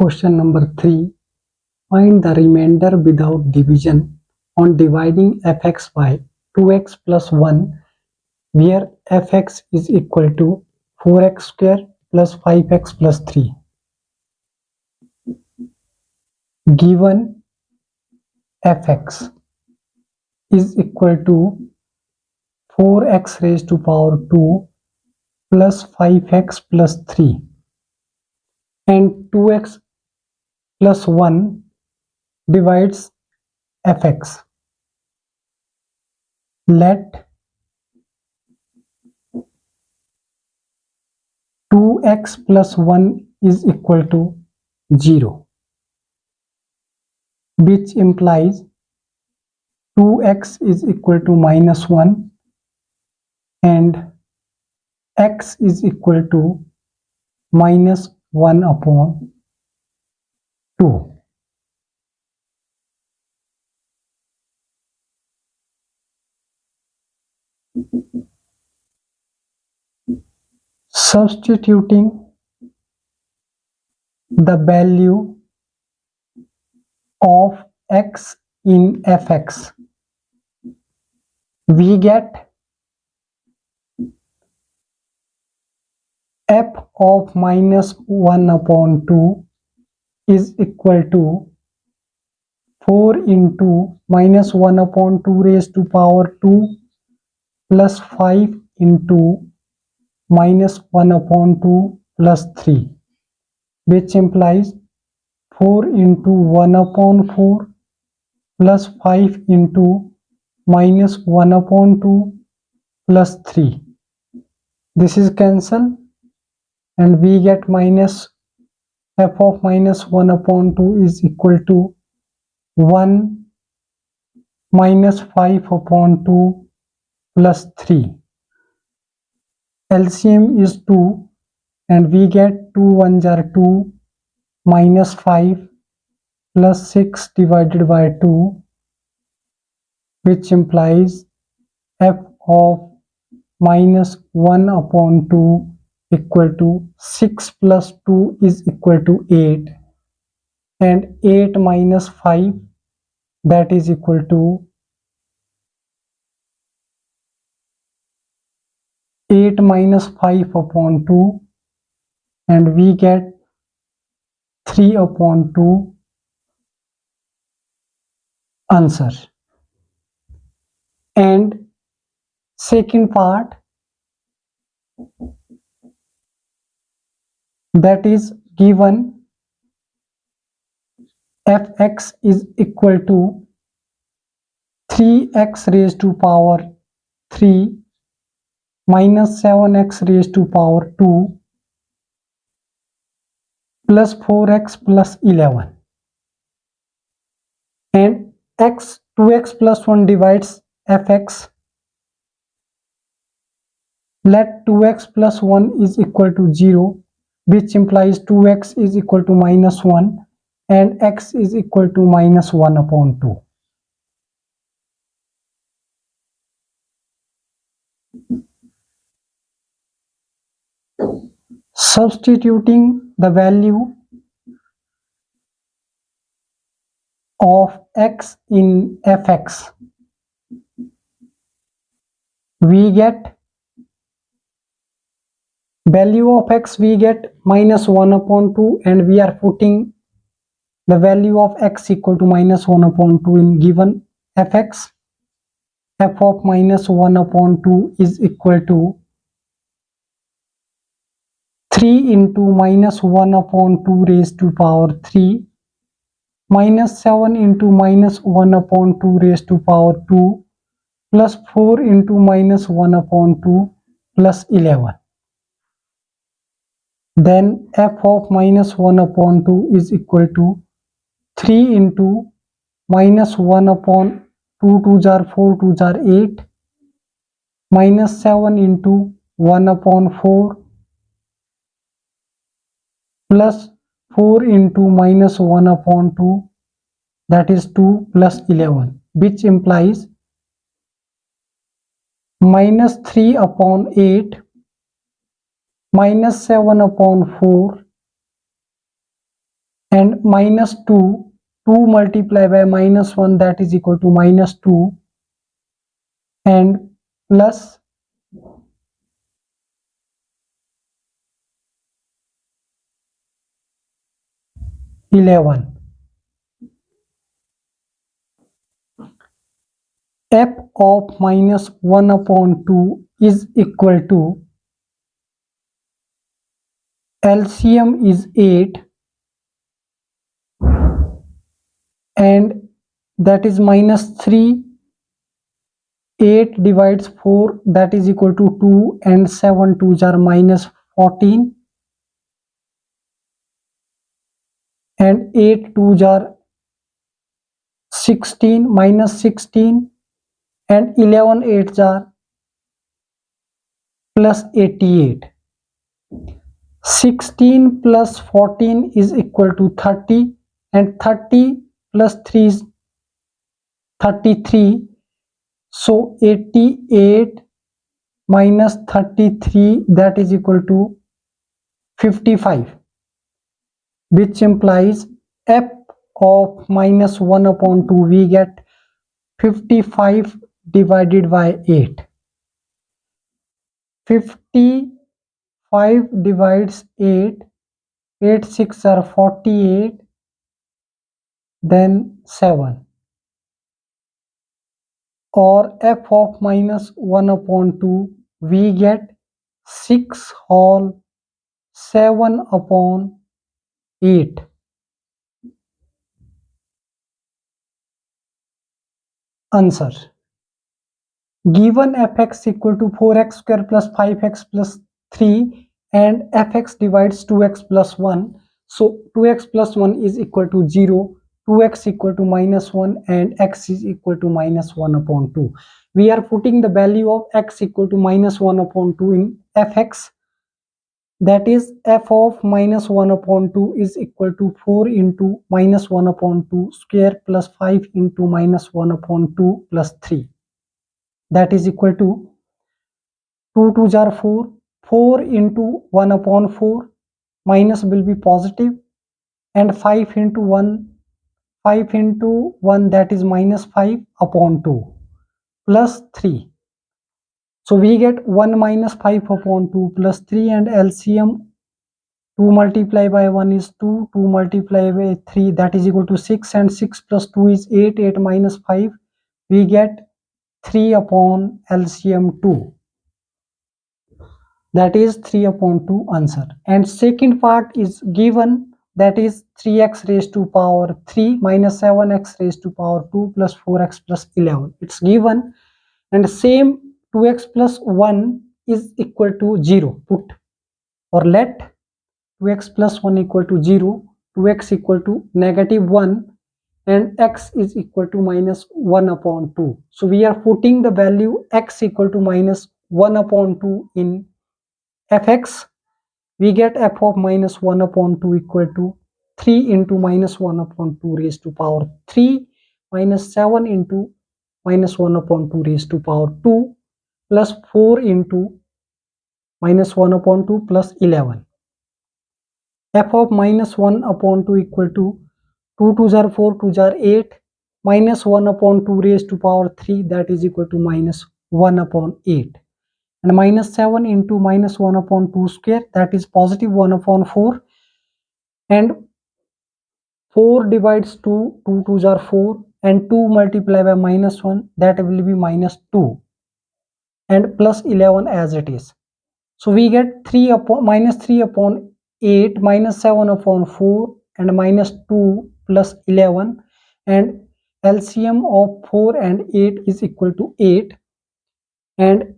Question number 3. Find the remainder without division on dividing fx by 2x plus 1 where fx is equal to 4x square plus 5x plus 3. Given fx is equal to 4x raised to power 2 plus 5x plus 3 and 2x plus 1 divides fx. Let 2x plus 1 is equal to 0, which implies 2x is equal to minus 1 and x is equal to minus 1 upon 2. Substituting the value of x in fx, we get f of minus 1 upon 2 is equal to 4 into minus 1 upon 2 raised to power 2 plus 5 into minus 1 upon 2 plus 3, which implies 4 into 1 upon 4 plus 5 into minus 1 upon 2 plus 3. This is cancelled and we get minus f of minus 1 upon 2 is equal to 1 minus 5 upon 2 plus 3. LCM is 2 and we get 2 1s are 2 minus 5 plus 6 divided by 2, which implies f of minus 1 upon 2 equal to 6 plus 2 is equal to 8 and 8 minus 5, that is equal to 8 minus 5 upon 2 and we get 3 upon 2 answer. And second part, that is given fx is equal to 3x raised to power 3 minus 7x raised to power 2 plus 4x plus 11 and 2x plus 1 divides fx. Let 2x plus 1 is equal to 0, which implies 2x is equal to minus 1 and x is equal to minus 1 upon 2. Substituting the value of x in fx, we get value of x, we get minus 1 upon 2 and we are putting the value of x equal to minus 1 upon 2 in given fx. F of minus 1 upon 2 is equal to 3 into minus 1 upon 2 raised to power 3 minus 7 into minus 1 upon 2 raised to power 2 plus 4 into minus 1 upon 2 plus 11. Then f of minus 1 upon 2 is equal to 3 into minus 1 upon 2 2s are 4 2s are 8 minus 7 into 1 upon 4 plus 4 into minus 1 upon 2, that is 2 plus 11, which implies minus 3 upon 8 minus 7 upon 4 and minus 2, 2 multiplied by minus 1, that is equal to minus 2, and plus 11. F of minus 1 upon 2 is equal to, LCM is 8, and that is minus 3. 8 divides 4, that is equal to 2, and 7 2s are minus 14, and 8 2s are 16, minus 16, and 11 8s are plus 88. 16 plus 14 is equal to 30, and 30 plus 3 is 33. So 88 minus 33, that is equal to 55, which implies f of minus 1 upon 2, we get 55 divided by 8. 55 divides 8, 8 6 are 48, then 7, or f of minus 1 upon 2, we get 6 whole 7 upon 8. Answer: given fx equal to 4x square plus 5x plus 3 and fx divides 2x plus 1, so 2x plus 1 is equal to 0, 2x equal to minus 1, and x is equal to minus 1 upon 2. We are putting the value of x equal to minus 1 upon 2 in fx. That is, f of minus 1 upon 2 is equal to 4 into minus 1 upon 2 square plus 5 into minus 1 upon 2 plus 3. That is equal to 2 2s are 4, 4 into 1 upon 4, minus will be positive, and 5 into 1, 5 into 1, that is minus 5 upon 2 plus 3. So we get 1 minus 5 upon 2 plus 3, and LCM 2 multiplied by 1 is 2, 2 multiplied by 3, that is equal to 6, and 6 plus 2 is 8, 8 minus 5, we get 3 upon LCM 2. That is 3 upon 2 answer. And second part is given, that is 3x raised to power 3 minus 7x raised to power 2 plus 4x plus 11. It's given, and same 2x plus 1 is equal to 0. Put or let 2x plus 1 equal to 0, 2x equal to negative 1, and x is equal to minus 1 upon 2. So we are putting the value x equal to minus 1 upon 2 in fx. We get f of minus 1 upon 2 equal to 3 into minus 1 upon 2 raised to power 3 minus 7 into minus 1 upon 2 raised to power 2 plus 4 into minus 1 upon 2 plus 11. F of minus 1 upon 2 equal to 2 2s are 4, 2s are 8, minus 1 upon 2 raised to power 3, that is equal to minus 1 upon 8. And minus 7 into minus 1 upon 2 square, that is positive 1 upon 4, and 4 divides 2, 2 2s are 4, and 2 multiplied by minus 1, that will be minus 2, and plus 11 as it is. So we get 3 upon minus 3 upon 8 minus 7 upon 4 and minus 2 plus 11, and LCM of 4 and 8 is equal to 8, and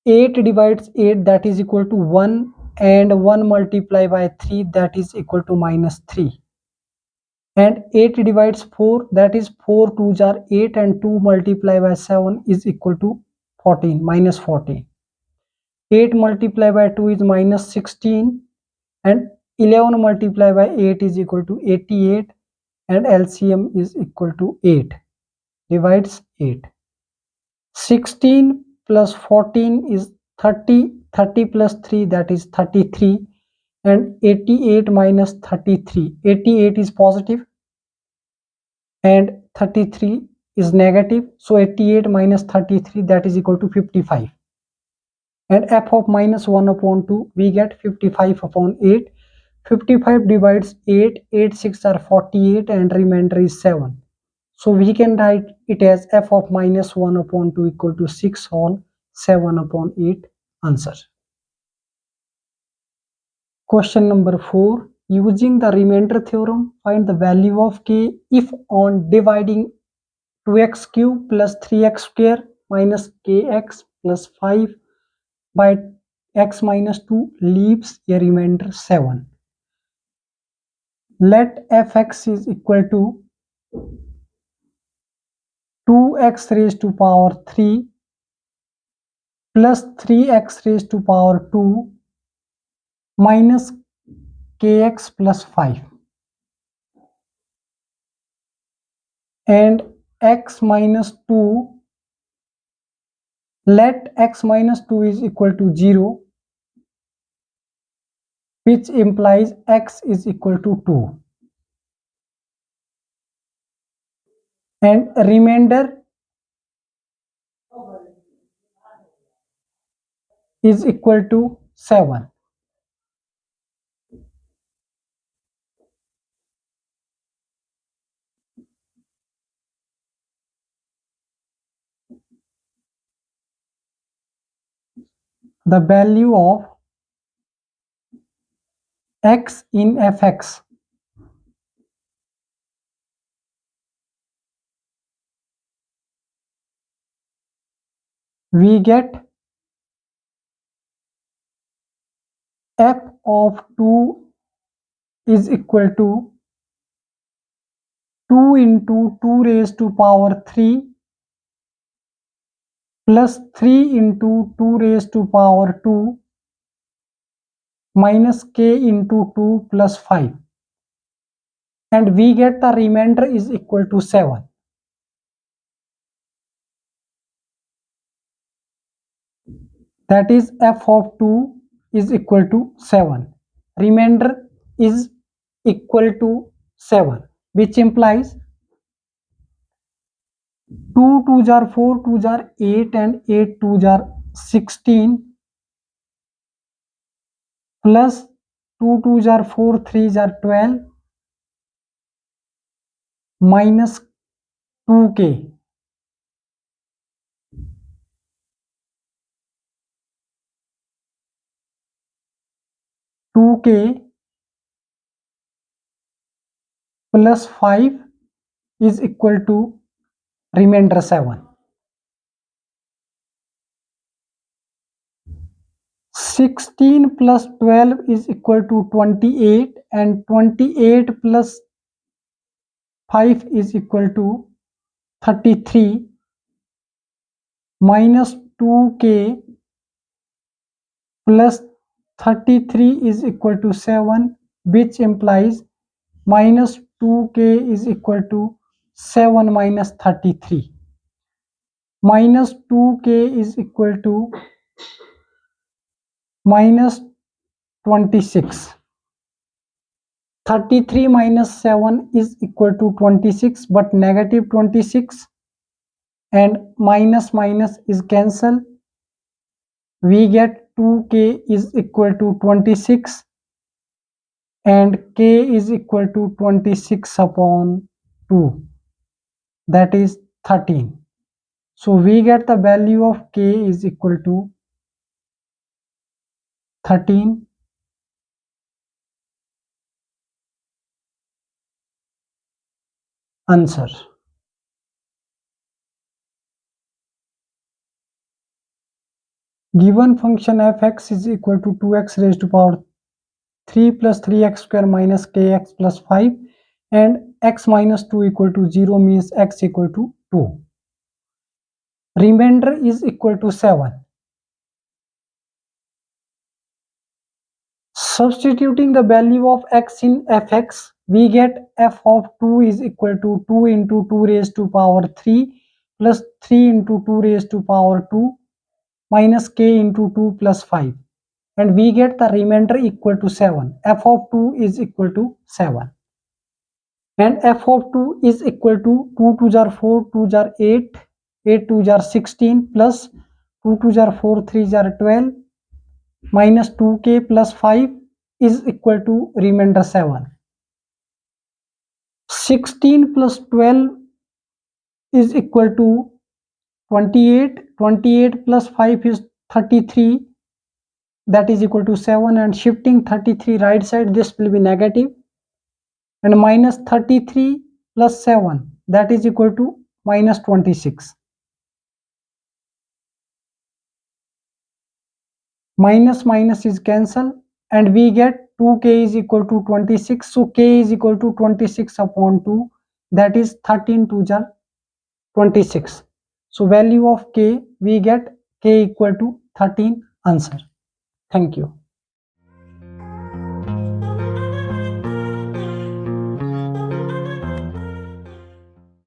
8 divides 8, that is equal to 1, and 1 multiplied by 3, that is equal to minus 3, and 8 divides 4, that is 4 2s are 8, and 2 multiplied by 7 is equal to 14, minus 14. 8 multiplied by 2 is minus 16, and 11 multiplied by 8 is equal to 88, and LCM is equal to 8, divides 8. 16 plus 14 is 30, 30 plus 3, that is 33, and 88 minus 33. 88 is positive and 33 is negative. So 88 minus 33, that is equal to 55. And f of minus 1 upon 2, we get 55 upon 8. 55 divides 8, 8 6 are 48 and remainder is 7. So we can write it as f of minus 1 upon 2 equal to 6 whole 7 upon 8 answer. Question number 4. Using the remainder theorem, find the value of k if on dividing 2x cube plus 3x square minus kx plus 5 by x minus 2 leaves a remainder 7. Let fx is equal to 2x raised to power 3 plus 3x raised to power 2 minus kx plus 5 and x minus 2, let x minus 2 is equal to 0, which implies x is equal to 2, and remainder is equal to 7. The value of x in fx, we get f of 2 is equal to 2 into 2 raised to power 3 plus 3 into 2 raised to power 2 minus k into 2 plus 5, and we get the remainder is equal to 7. That is f of 2 is equal to 7. Remainder is equal to 7, which implies 2 2s are 4, 2s are 8 and 8 2s are 16 plus 2 2s are 4, 3s are 12 minus 2k. 2k plus 5 is equal to remainder 7. 16 plus 12 is equal to 28 and 28 plus 5 is equal to 33 minus 2k plus 33 is equal to 7, which implies minus 2k is equal to 7 minus 33. Minus 2k is equal to minus 26. 33 minus 7 is equal to 26, but negative 26 and minus minus is cancelled. We get 2k is equal to 26 and k is equal to 26 upon 2, that is 13. So we get the value of k is equal to 13. Answer. Given function fx is equal to 2x raised to power 3 plus 3x square minus kx plus 5 and x minus 2 equal to 0 means x equal to 2. Remainder is equal to 7. Substituting the value of x in fx, we get f of 2 is equal to 2 into 2 raised to power 3 plus 3 into 2 raised to power 2 minus k into 2 plus 5. and we get the remainder equal to 7. F of 2 is equal to 7. And f of 2 is equal to 2 2 jar 4, 2 jar 8, 8 2 jar 16 plus 2 2 jar 4, 3 jar 12 minus 2k plus 5 is equal to remainder 7. 16 plus 12 is equal to 28. 28 plus 5 is 33. That is equal to 7, and shifting 33 right side, this will be negative, and minus 33 plus 7, that is equal to minus 26. Minus minus is cancelled, and we get 2k is equal to 26. So k is equal to 26 upon 2, that is 13 2 jar 26. So value of k, we get k equal to 13 answer. Thank you.